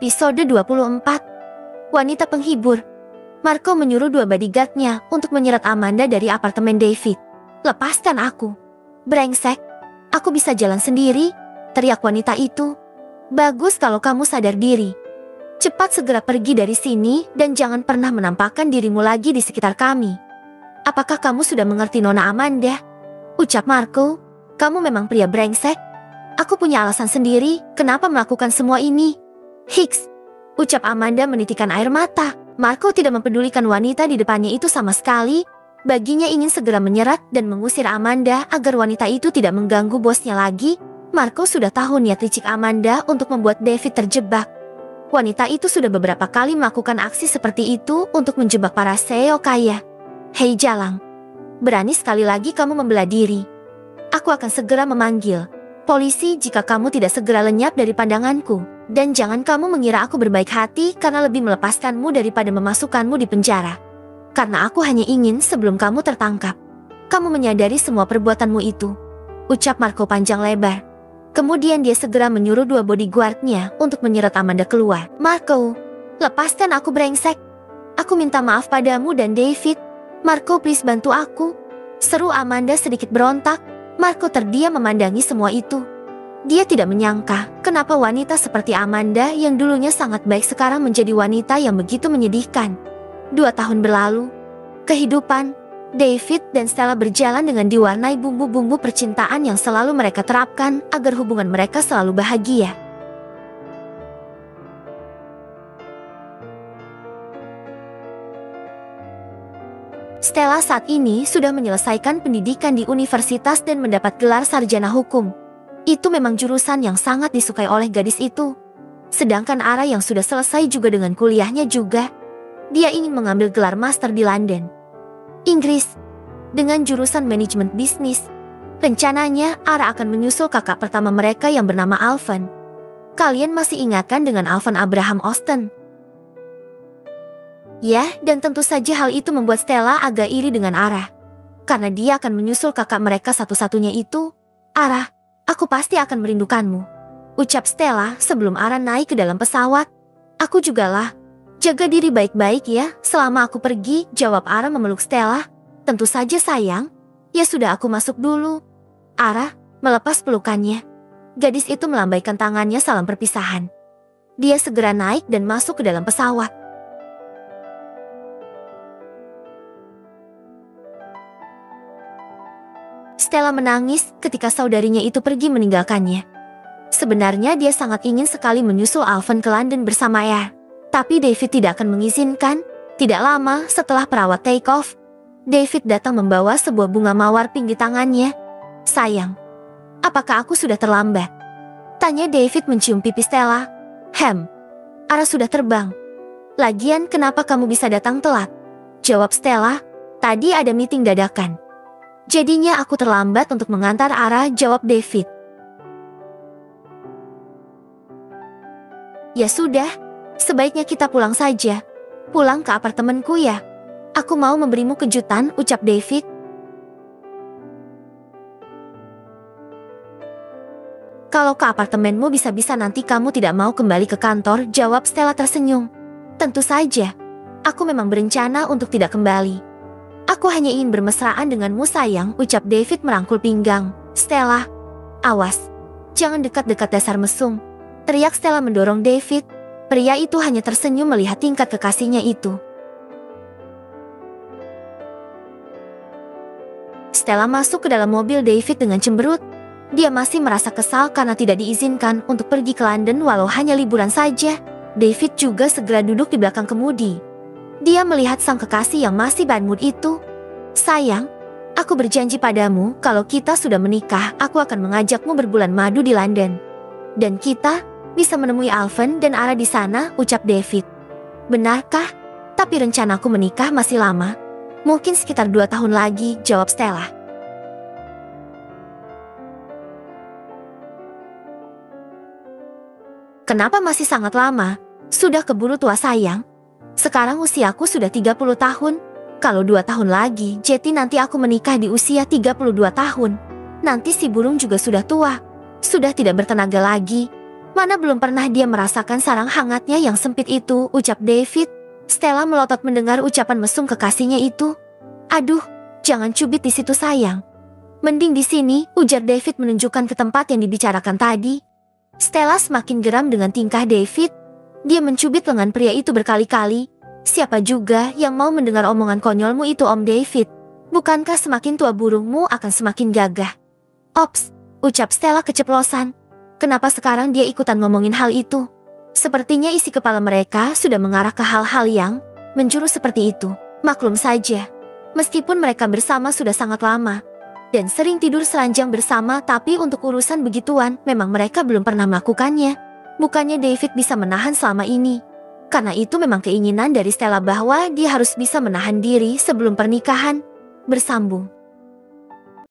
Episode 24. Wanita penghibur. Marco menyuruh dua bodyguard-nya untuk menyeret Amanda dari apartemen David. "Lepaskan aku. Brengsek. Aku bisa jalan sendiri," teriak wanita itu. "Bagus kalau kamu sadar diri. Cepat segera pergi dari sini dan jangan pernah menampakkan dirimu lagi di sekitar kami." "Apakah kamu sudah mengerti Nona Amanda?" ucap Marco. "Kamu memang pria brengsek. Aku punya alasan sendiri kenapa melakukan semua ini." "Hicks," ucap Amanda menitikkan air mata. Marco tidak mempedulikan wanita di depannya itu sama sekali. Baginya ingin segera menyerat dan mengusir Amanda agar wanita itu tidak mengganggu bosnya lagi. Marco sudah tahu niat licik Amanda untuk membuat David terjebak. Wanita itu sudah beberapa kali melakukan aksi seperti itu untuk menjebak para CEO kaya. "Hei Jalang, berani sekali lagi kamu membela diri. Aku akan segera memanggil polisi jika kamu tidak segera lenyap dari pandanganku. Dan jangan kamu mengira aku berbaik hati karena lebih melepaskanmu daripada memasukkanmu di penjara. Karena aku hanya ingin sebelum kamu tertangkap, kamu menyadari semua perbuatanmu itu," ucap Marco panjang lebar. Kemudian dia segera menyuruh dua bodyguard-nya untuk menyeret Amanda keluar. "Marco, lepaskan aku brengsek. Aku minta maaf padamu dan David. Marco, please bantu aku," seru Amanda sedikit berontak. Marco terdiam memandangi semua itu. Dia tidak menyangka kenapa wanita seperti Amanda yang dulunya sangat baik sekarang menjadi wanita yang begitu menyedihkan. 2 tahun berlalu, kehidupan David dan Stella berjalan dengan diwarnai bumbu-bumbu percintaan yang selalu mereka terapkan agar hubungan mereka selalu bahagia. Stella saat ini sudah menyelesaikan pendidikan di universitas dan mendapat gelar sarjana hukum. Itu memang jurusan yang sangat disukai oleh gadis itu. Sedangkan Ara yang sudah selesai juga dengan kuliahnya juga. Dia ingin mengambil gelar master di London, Inggris, dengan jurusan manajemen bisnis. Rencananya Ara akan menyusul kakak pertama mereka yang bernama Alvan. Kalian masih ingatkan dengan Alvan Abraham Austen? Ya, dan tentu saja hal itu membuat Stella agak iri dengan Ara. Karena dia akan menyusul kakak mereka satu-satunya itu. "Ara, aku pasti akan merindukanmu," ucap Stella sebelum Ara naik ke dalam pesawat. "Aku juga lah. Jaga diri baik-baik ya selama aku pergi," jawab Ara memeluk Stella. "Tentu saja sayang. Ya sudah, aku masuk dulu." Ara melepas pelukannya. Gadis itu melambaikan tangannya salam perpisahan. Dia segera naik dan masuk ke dalam pesawat. Stella menangis ketika saudarinya itu pergi meninggalkannya. Sebenarnya dia sangat ingin sekali menyusul Alvan ke London bersama Air. Tapi David tidak akan mengizinkan. Tidak lama setelah perawat take off, David datang membawa sebuah bunga mawar pink di tangannya. "Sayang, apakah aku sudah terlambat?" tanya David mencium pipi Stella. Ara sudah terbang. Lagian kenapa kamu bisa datang telat?" jawab Stella. "Tadi ada meeting dadakan. Jadinya aku terlambat untuk mengantar Ara," jawab David. "Ya sudah, sebaiknya kita pulang saja. Pulang ke apartemenku ya. Aku mau memberimu kejutan," ucap David. "Kalau ke apartemenmu bisa-bisa nanti kamu tidak mau kembali ke kantor," jawab Stella tersenyum. "Tentu saja, aku memang berencana untuk tidak kembali. Aku hanya ingin bermesraan denganmu sayang," ucap David merangkul pinggang Stella. "Awas, jangan dekat-dekat dasar mesum," teriak Stella mendorong David. Pria itu hanya tersenyum melihat tingkat kekasihnya itu. Stella masuk ke dalam mobil David dengan cemberut. Dia masih merasa kesal karena tidak diizinkan untuk pergi ke London walau hanya liburan saja. David juga segera duduk di belakang kemudi. Dia melihat sang kekasih yang masih bad mood itu. "Sayang, aku berjanji padamu kalau kita sudah menikah, aku akan mengajakmu berbulan madu di London. Dan kita bisa menemui Alvan dan Ara di sana," ucap David. "Benarkah? Tapi rencanaku menikah masih lama. Mungkin sekitar 2 tahun lagi," jawab Stella. "Kenapa masih sangat lama? Sudah keburu tua sayang. Sekarang usiaku sudah 30 tahun. Kalau 2 tahun lagi, jadi nanti aku menikah di usia 32 tahun. Nanti si burung juga sudah tua. Sudah tidak bertenaga lagi." Mana belum pernah dia merasakan sarang hangatnya yang sempit itu, ucap David. Stella melotot mendengar ucapan mesum kekasihnya itu. Aduh, jangan cubit di situ sayang. Mending di sini, ujar David menunjukkan ke tempat yang dibicarakan tadi. Stella semakin geram dengan tingkah David. Dia mencubit lengan pria itu berkali-kali. Siapa juga yang mau mendengar omongan konyolmu itu, Om David? Bukankah semakin tua burungmu akan semakin gagah? Ops, ucap Stella keceplosan. Kenapa sekarang dia ikutan ngomongin hal itu? Sepertinya isi kepala mereka sudah mengarah ke hal-hal yang menjurus seperti itu. Maklum saja, meskipun mereka bersama sudah sangat lama dan sering tidur seranjang bersama, tapi untuk urusan begituan memang mereka belum pernah melakukannya. Bukannya David bisa menahan selama ini. Karena itu memang keinginan dari Stella bahwa dia harus bisa menahan diri sebelum pernikahan. Bersambung.